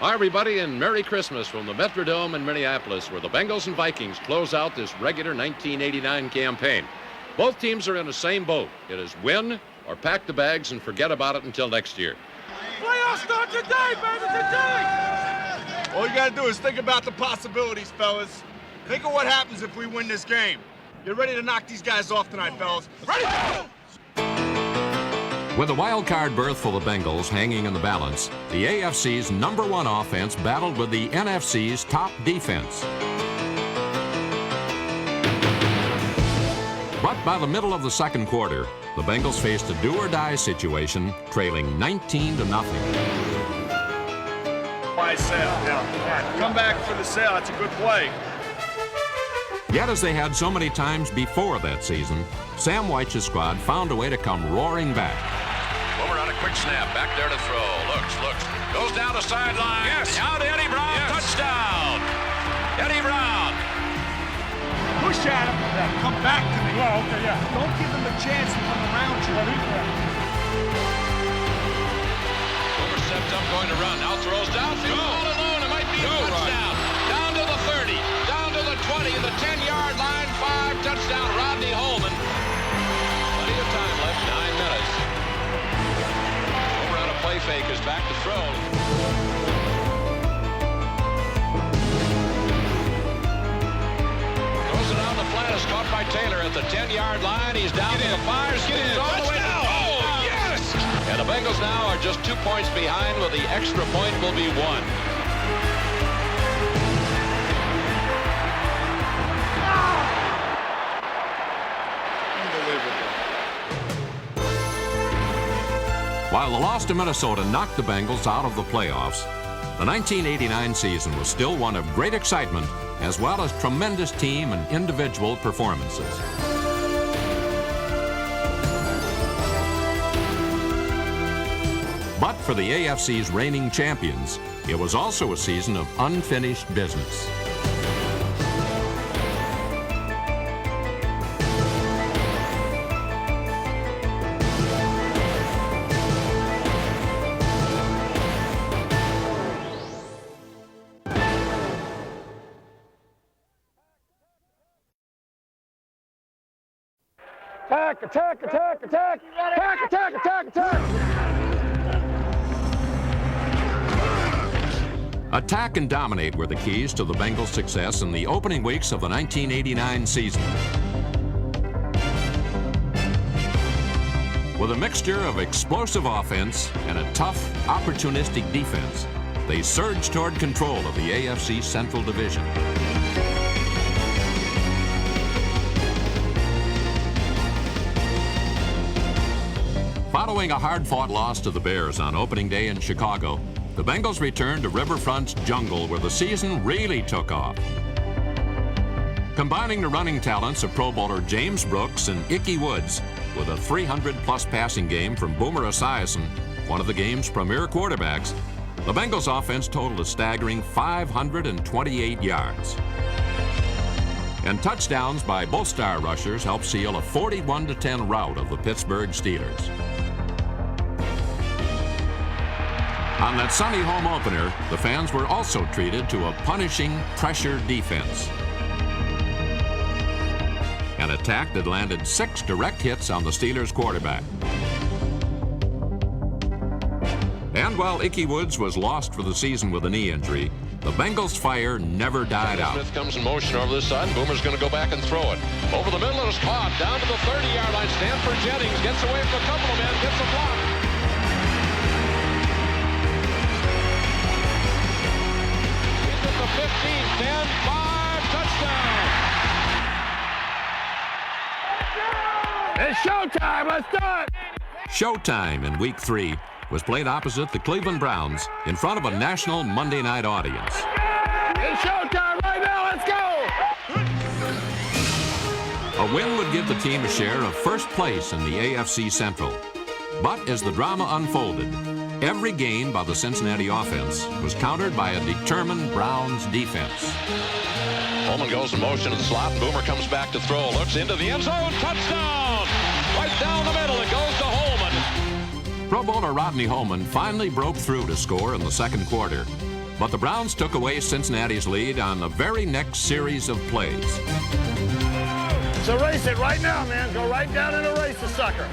Hi, everybody, and Merry Christmas from the Metrodome in Minneapolis, where the Bengals and Vikings close out this regular 1989 campaign. Both teams are in the same boat. It is win or pack the bags and forget about it until next year. Playoffs start today, baby, today! All you gotta do is think about the possibilities, fellas. Think of what happens if we win this game. Get ready to knock these guys off tonight, fellas. Ready? With a wild card berth for the Bengals hanging in the balance, the AFC's #1 offense battled with the NFC's top defense. But by the middle of the second quarter, the Bengals faced a do-or-die situation, trailing 19-0. Why sale? Yeah. Come back for the sale. That's a good play. Yet, as they had so many times before that season, Sam Weich's squad found a way to come roaring back. Boomer on a quick snap, back there to throw. Looks, goes down the sideline. Yes. Out to Eddie Brown, Yes. Touchdown. Eddie Brown. Push at him. Yeah, come back to me. Well, okay, yeah. Don't give him a chance to come around you. Boomer steps up, going to run. Now throws downfield. All alone. It might be a touchdown. Down to the 30, down to the 20, the 10-yard line. 5 touchdown. Rodney Holman. Plenty of time left. 9 minutes. Boomer on a play fake is back to throw. Throws it on the flat. Is caught by Taylor at the 10-yard line. He's down to the 5. Skids all the way. Oh, yes! And the Bengals now are just 2 points behind, with the extra point will be 1. While the loss to Minnesota knocked the Bengals out of the playoffs, the 1989 season was still one of great excitement, as well as tremendous team and individual performances. But for the AFC's reigning champions, it was also a season of unfinished business. Attack! Attack and dominate were the keys to the Bengals' success in the opening weeks of the 1989 season. With a mixture of explosive offense and a tough, opportunistic defense, they surged toward control of the AFC Central Division. Following a hard-fought loss to the Bears on opening day in Chicago, the Bengals returned to Riverfront's jungle, where the season really took off. Combining the running talents of Pro Bowler James Brooks and Ickey Woods with a 300-plus passing game from Boomer Esiason, one of the game's premier quarterbacks, the Bengals offense totaled a staggering 528 yards. And touchdowns by both star rushers helped seal a 41-10 rout of the Pittsburgh Steelers. On that Sunday home opener, the fans were also treated to a punishing pressure defense. An attack that landed 6 direct hits on the Steelers quarterback. And while Ickey Woods was lost for the season with a knee injury, the Bengals' fire never died out. Smith comes in motion over this side. Boomer's going to go back and throw it. Over the middle, it's caught. Down to the 30-yard line. Stanford Jennings gets away from a couple of men, gets a block. He's at the 15, 10, 5, touchdown. It's showtime. Let's do it. Showtime in Week 3 was played opposite the Cleveland Browns in front of a national Monday night audience. It's showtime right now. Let's go. A win would give the team a share of first place in the AFC Central. But as the drama unfolded, every gain by the Cincinnati offense was countered by a determined Browns defense. Holman goes in motion in the slot. Boomer comes back to throw. Looks into the end zone. Touchdown! Right down the middle. It goes to Holman. Pro Bowler Rodney Holman finally broke through to score in the second quarter. But the Browns took away Cincinnati's lead on the very next series of plays. So race it right now, man. Go right down and erase the sucker.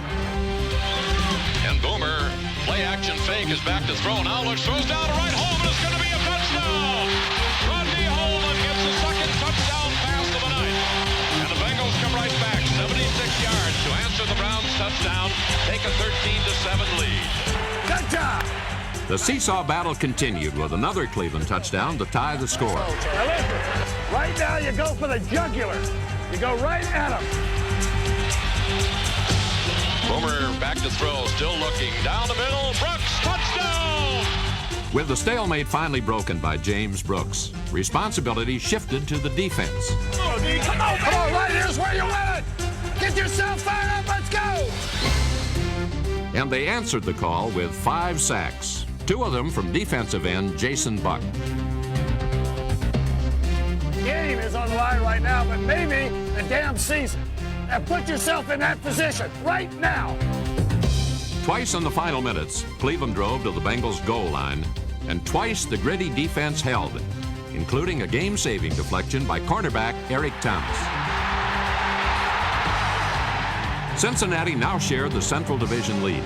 And Boomer, play action fake, is back to throw. Now looks, throws down to right. Holman, it's going to be a touchdown. Rodney Holman gets the second touchdown pass of the night. And the Bengals come right back, 76 yards to answer the Browns' touchdown, take a 13-7 lead. Good job. The seesaw battle continued with another Cleveland touchdown to tie the score. Now listen, right now you go for the jugular. You go right at him. Boomer back to throw, still looking. Down the middle, Brooks, touchdown! With the stalemate finally broken by James Brooks, responsibility shifted to the defense. Oh, D, come on, right here's where you win it. Get yourself fired up, let's go! And they answered the call with 5 sacks, 2 of them from defensive end Jason Buck. Game is on the line right now, but maybe the damn season. Now put yourself in that position right now. Twice in the final minutes, Cleveland drove to the Bengals' goal line, and twice the gritty defense held, including a game-saving deflection by cornerback Eric Thomas. Cincinnati now shared the Central Division lead,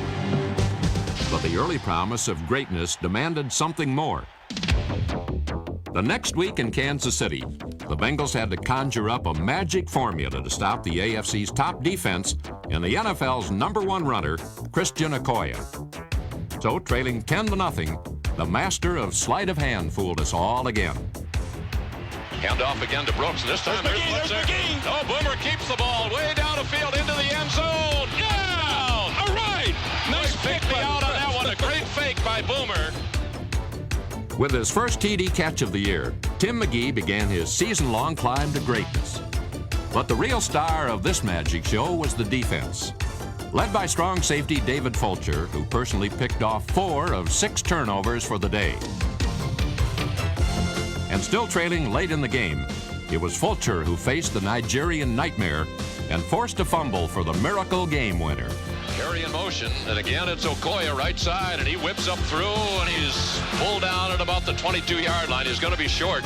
but the early promise of greatness demanded something more. The next week in Kansas City, the Bengals had to conjure up a magic formula to stop the AFC's top defense and the NFL's #1 runner, Christian Okoye. So, trailing 10-0, the master of sleight of hand fooled us all again. Hand off again to Brooks, and this time there's McGee. Oh, Boomer keeps the ball way down the field into the end zone. Down! All right! Nice pick me out on that one. A great fake by Boomer. With his first TD catch of the year, Tim McGee began his season-long climb to greatness. But the real star of this magic show was the defense. Led by strong safety David Fulcher, who personally picked off 4 of 6 turnovers for the day. And still trailing late in the game, it was Fulcher who faced the Nigerian nightmare and forced a fumble for the miracle game winner. Carry in motion, and again it's Okoye right side, and he whips up through, and he's pulled down at about the 22-yard line. He's going to be short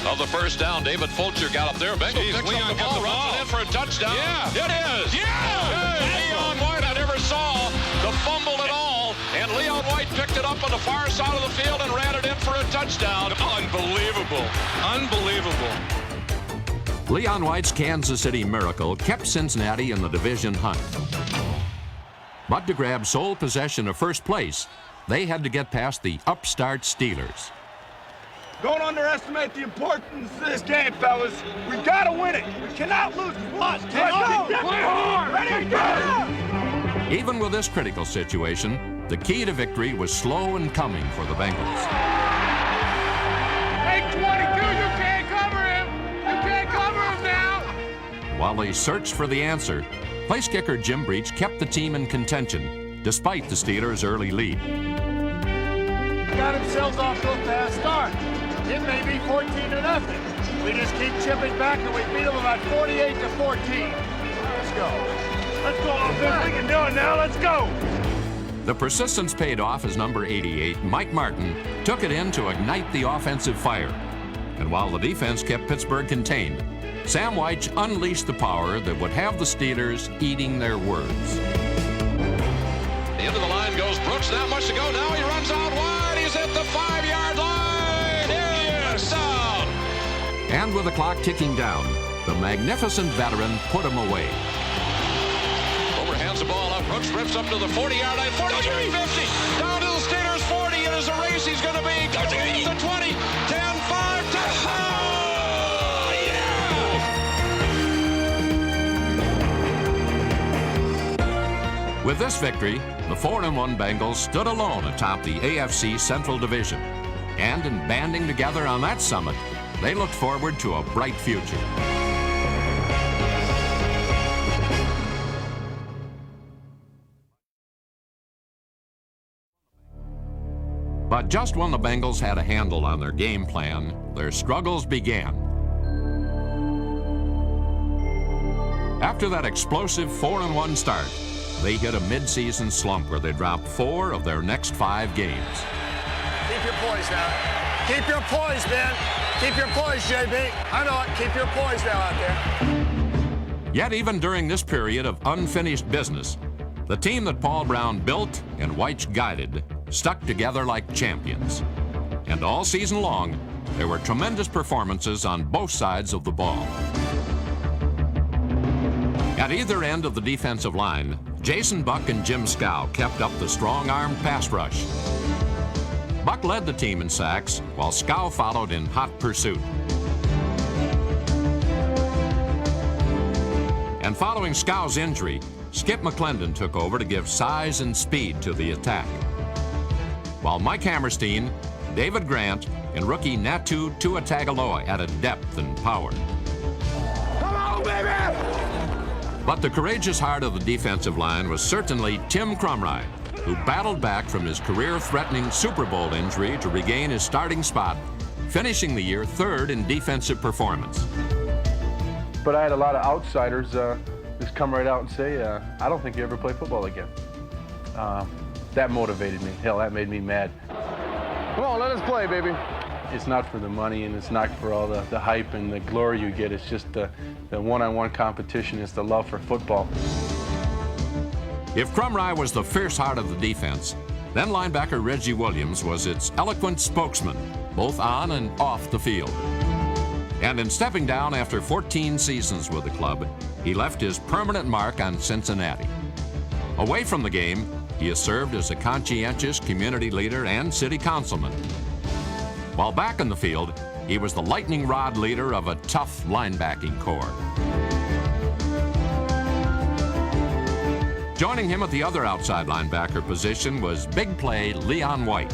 of the first down. David Fulcher got up there. Bengals picks up the ball, runs it in for a touchdown. Yeah, it is. Yeah! Leon White, I never saw the fumble at all, and Leon White picked it up on the far side of the field and ran it in for a touchdown. Unbelievable. Unbelievable. Leon White's Kansas City miracle kept Cincinnati in the division hunt. But to grab sole possession of first place, they had to get past the upstart Steelers. Don't underestimate the importance of this game, fellas. We gotta win it. We cannot lose blood. Play hard. Ready, go! Even with this critical situation, the key to victory was slow in coming for the Bengals. Hey, 22, you can't cover him. You can't cover him now. While they searched for the answer, place kicker Jim Breach kept the team in contention, despite the Steelers' early lead. Got themselves off to a fast start. It may be 14-0. We just keep chipping back and we beat them about 48-14. Let's go. Let's go, offense. We can do it now. Let's go. The persistence paid off as number 88, Mike Martin, took it in to ignite the offensive fire. And while the defense kept Pittsburgh contained, Sam Wyche unleashed the power that would have the Steelers eating their words. The end of the line goes Brooks, not much to go. Now he runs out wide. He's at the 5-yard line. Yes, down. And with the clock ticking down, the magnificent veteran put him away. Boomer hands the ball up. Brooks rips up to the 40-yard line. 43, 50. Down to the Steelers 40. It is a race. He's going to be the 20, 10, 5, 10. With this victory, the 4-1 Bengals stood alone atop the AFC Central Division. And in banding together on that summit, they looked forward to a bright future. But just when the Bengals had a handle on their game plan, their struggles began. After that explosive 4-1 start, they hit a mid-season slump where they dropped 4 of their next 5 games. Keep your poise now. Keep your poise, man. Keep your poise, JB. I know it. Keep your poise now out there. Yet even during this period of unfinished business, the team that Paul Brown built and Weich guided stuck together like champions. And all season long, there were tremendous performances on both sides of the ball. At either end of the defensive line, Jason Buck and Jim Scow kept up the strong-armed pass rush. Buck led the team in sacks, while Scow followed in hot pursuit. And following Scow's injury, Skip McClendon took over to give size and speed to the attack. While Mike Hammerstein, David Grant, and rookie Natu Tua Tagovailoa added depth and power. Come on, baby! But the courageous heart of the defensive line was certainly Tim Crumry, who battled back from his career-threatening Super Bowl injury to regain his starting spot, finishing the year third in defensive performance. But I had a lot of outsiders just come right out and say, I don't think you ever play football again. That motivated me. Hell, that made me mad. Come on, let us play, baby. It's not for the money, and it's not for all the hype and the glory you get. It's just the one-on-one competition. It's the love for football. If Crumry was the fierce heart of the defense, then linebacker Reggie Williams was its eloquent spokesman, both on and off the field. And in stepping down after 14 seasons with the club, he left his permanent mark on Cincinnati. Away from the game, he has served as a conscientious community leader and city councilman. While back in the field, he was the lightning rod leader of a tough linebacking corps. Joining him at the other outside linebacker position was big play Leon White,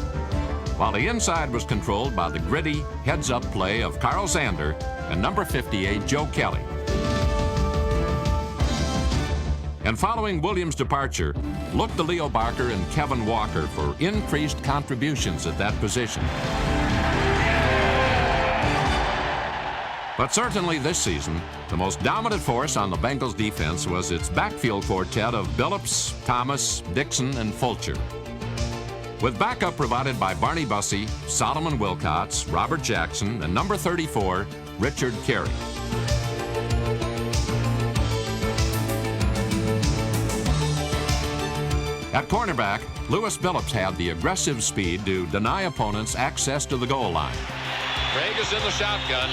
while the inside was controlled by the gritty heads-up play of Carl Zander and number 58 Joe Kelly. And following Williams' departure, look to Leo Barker and Kevin Walker for increased contributions at that position. But certainly this season, the most dominant force on the Bengals defense was its backfield quartet of Billups, Thomas, Dixon, and Fulcher. With backup provided by Barney Bussey, Solomon Wilcots, Robert Jackson, and number 34, Richard Carey. At cornerback, Lewis Billups had the aggressive speed to deny opponents access to the goal line. Craig is in the shotgun.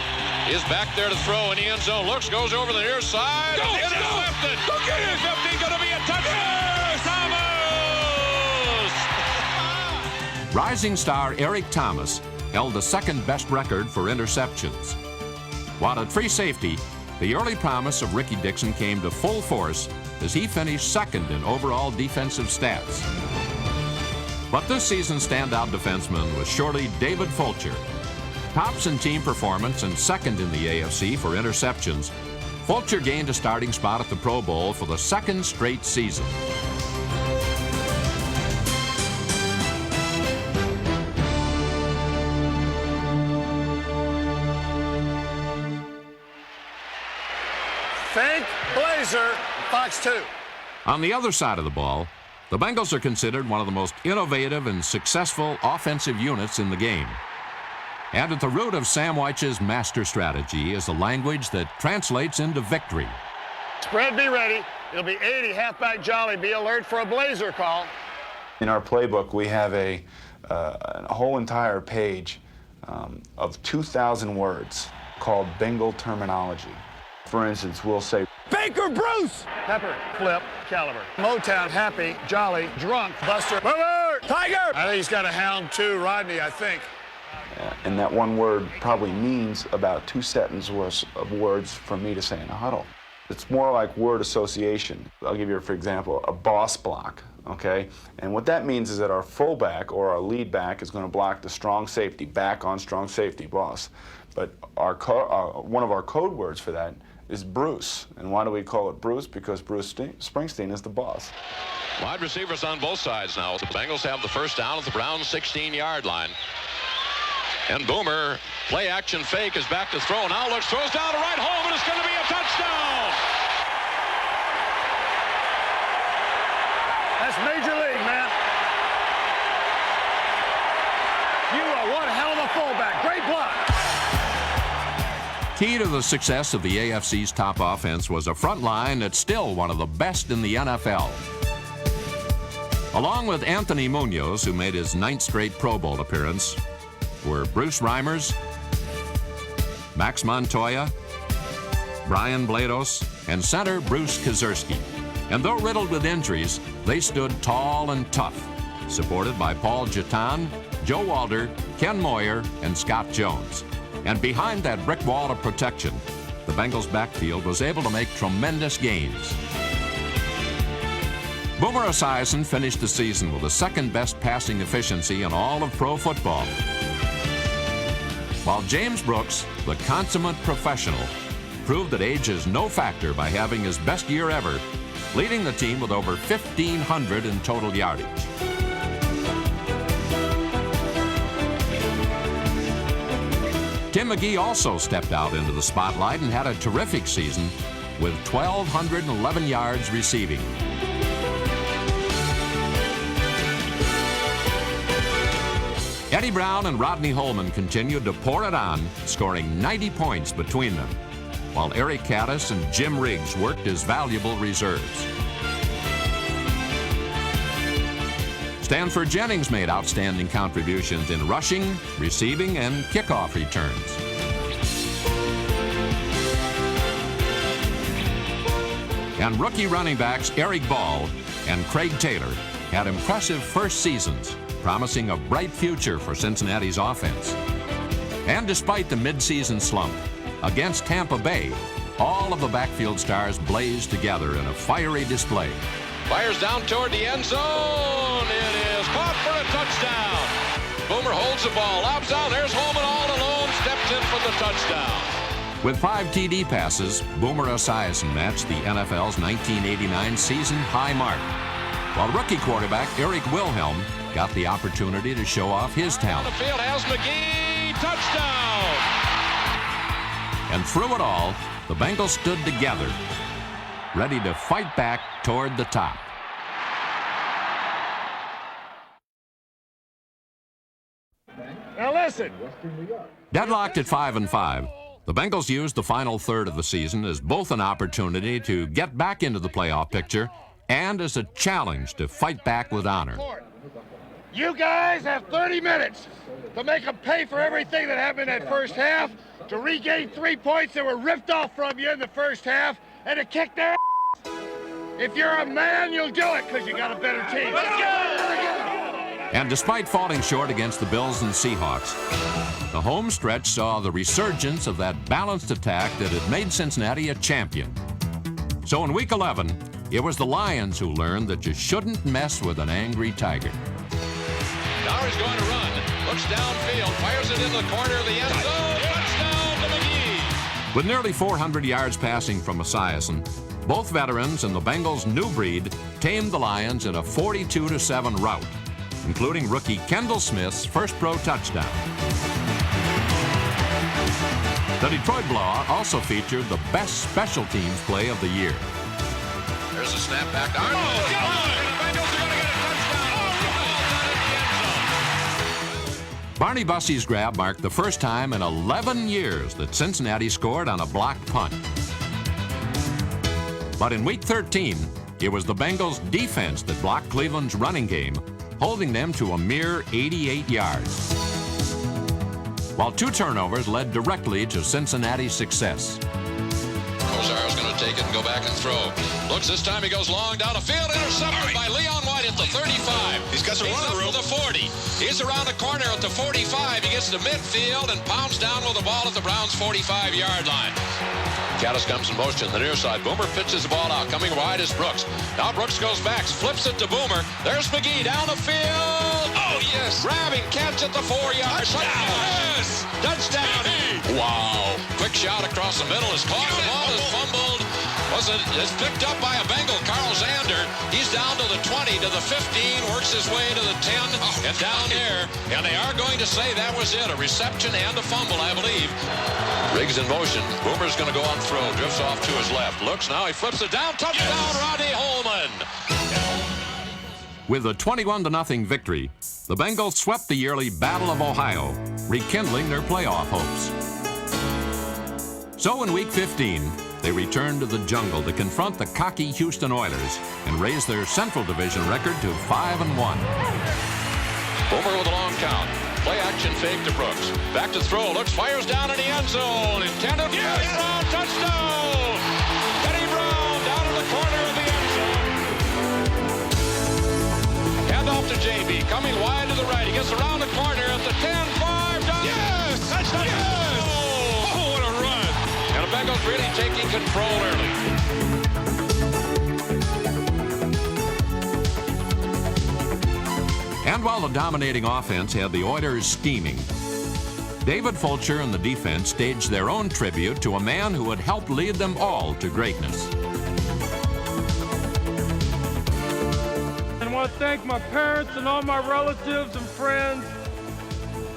Is back there to throw in the end zone. Looks, goes over the near side. Go, intercepted. go get it. 50, going to be a touchdown. Thomas! Rising star Eric Thomas held the second best record for interceptions. While at free safety, the early promise of Ricky Dixon came to full force as he finished second in overall defensive stats. But this season's standout defenseman was surely David Fulcher. Tops in team performance and second in the AFC for interceptions, Fulcher gained a starting spot at the Pro Bowl for the second straight season. Fake Blazer, Fox 2. On the other side of the ball, the Bengals are considered one of the most innovative and successful offensive units in the game. And at the root of Sam Weich's master strategy is a language that translates into victory. Spread be ready. It'll be 80, halfback Jolly. Be alert for a Blazer call. In our playbook, we have a whole entire page of 2,000 words called Bengal terminology. For instance, we'll say, Baker Bruce! Pepper, Flip, Caliber. Motown, Happy, Jolly, Drunk, Buster, Boomer, Tiger! I think he's got a hound too, Rodney, I think. and that one word probably means about 2 sentences worth of words for me to say in a huddle. It's more like word association. I'll give you, for example, a boss block, okay? And what that means is that our fullback or our lead back is going to block the strong safety, back on strong safety, boss. But one of our code words for that is Bruce. And why do we call it Bruce? Because Bruce Springsteen is the boss. Wide receivers on both sides now. The Bengals have the first down at the Browns' 16-yard line. And Boomer, play action fake, is back to throw. Now looks, throws down to right home, and it's going to be a touchdown. That's Major League, man. You are one hell of a fullback, Key to the success of the AFC's top offense was a front line that's still one of the best in the NFL. Along with Anthony Munoz, who made his 9th straight Pro Bowl appearance, were Bruce Reimers, Max Montoya, Brian Blados, and center Bruce Kazerski. And though riddled with injuries, they stood tall and tough, supported by Paul Gitan, Joe Walder, Ken Moyer, and Scott Jones. And behind that brick wall of protection, the Bengals' backfield was able to make tremendous gains. Boomer Esiason finished the season with the second-best passing efficiency in all of pro football. While James Brooks, the consummate professional, proved that age is no factor by having his best year ever, leading the team with over 1,500 in total yardage. Tim McGee also stepped out into the spotlight and had a terrific season with 1,211 yards receiving. Eddie Brown and Rodney Holman continued to pour it on, scoring 90 points between them, while Eric Caddis and Jim Riggs worked as valuable reserves. Stanford Jennings made outstanding contributions in rushing, receiving, and kickoff returns. And rookie running backs Eric Ball and Craig Taylor had impressive first seasons, promising a bright future for Cincinnati's offense. And despite the midseason slump, against Tampa Bay, all of the backfield stars blazed together in a fiery display. Fires down toward the end zone. It is caught for a touchdown. Boomer holds the ball, lobs down. There's Holman all alone, steps in for the touchdown. With 5 TD passes, Boomer Esiason matched the NFL's 1989 season high mark, while rookie quarterback Eric Wilhelm got the opportunity to show off his talent. The field has McGee, touchdown. And through it all, the Bengals stood together, ready to fight back toward the top. Now listen. Deadlocked at 5-5, the Bengals used the final third of the season as both an opportunity to get back into the playoff picture and as a challenge to fight back with honor. You guys have 30 minutes to make them pay for everything that happened in that first half, to regain 3 points that were ripped off from you in the first half, and to kick their ass. If you're a man, you'll do it because you got a better team. Let's go! And despite falling short against the Bills and Seahawks, the home stretch saw the resurgence of that balanced attack that had made Cincinnati a champion. So in Week 11, it was the Lions who learned that you shouldn't mess with an angry tiger. Now he's going to run. Looks downfield. Fires it in the corner of the end zone. Touchdown to McGee. With nearly 400 yards passing from Esiason, both veterans and the Bengals' new breed tamed the Lions in a 42-7 rout, including rookie Kendall Smith's first pro touchdown. The Detroit blowout also featured the best special teams play of the year. There's a snap back. The Bengals are going to get a touchdown. Barney Bussey's grab marked the first time in 11 years that Cincinnati scored on a blocked punt. But in Week 13, it was the Bengals' defense that blocked Cleveland's running game, holding them to a mere 88 yards. While 2 turnovers led directly to Cincinnati's success. Rosaro's going to take it and go back and throw. Looks this time, he goes long down the field, intercepted by Leon White at the 35. He's got some running room. To the 40. He's around the corner at the 45. He gets to midfield and pounds down with the ball at the Browns' 45-yard line. Caddis comes in motion, the near side. Boomer pitches the ball out, coming wide is Brooks. Now Brooks goes back, flips it to Boomer. There's McGee down the field. Oh, yes. Grabbing catch at the 4-yard. Touchdown. Yes. Touchdown. Wow. Quick shot across the middle is caught. The ball is fumbled. It's picked up by a Bengal, Carl Zander. He's down to the 20, to the 15, works his way to the 10, and down there. And they are going to say that was it, a reception and a fumble, I believe. Riggs in motion. Boomer's going to go on throw. Drifts off to his left. Looks now. He flips it down. Touchdown, Rodney Holman. With a 21-0 victory, the Bengals swept the yearly Battle of Ohio, rekindling their playoff hopes. So in Week 15, they returned to the jungle to confront the cocky Houston Oilers and raise their Central Division record to 5-1. Boomer with a long count. Play action fake to Brooks. Back to throw. Looks, fires down in the end zone. Intended. Yes! Brown, touchdown! Eddie Brown down in the corner of the end zone. Hand off to JB. Coming wide to the right. He gets around the corner at the 10-5. Down. Yes! Touchdown! Yes! Oh, what a run! And the Bengals really taking control early. And while the dominating offense had the Oilers steaming, David Fulcher and the defense staged their own tribute to a man who had helped lead them all to greatness. I want to thank my parents and all my relatives and friends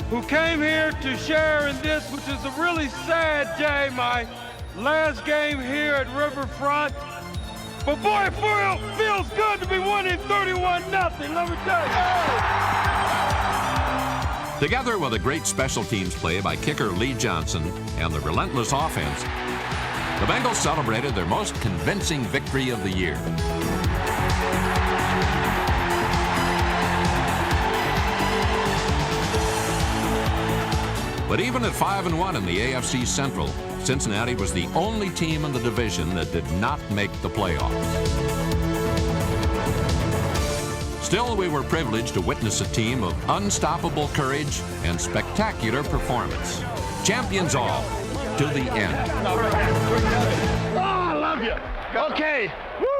who came here to share in this, which is a really sad day, my last game here at Riverfront. But boy, it feels good to be winning 31-0, let me tell you. Together with a great special teams play by kicker Lee Johnson and the relentless offense, the Bengals celebrated their most convincing victory of the year. But even at 5-1 in the AFC Central, Cincinnati was the only team in the division that did not make the playoffs. Still, we were privileged to witness a team of unstoppable courage and spectacular performance. Champions all, to the end. Oh, I love you. Okay. Woo!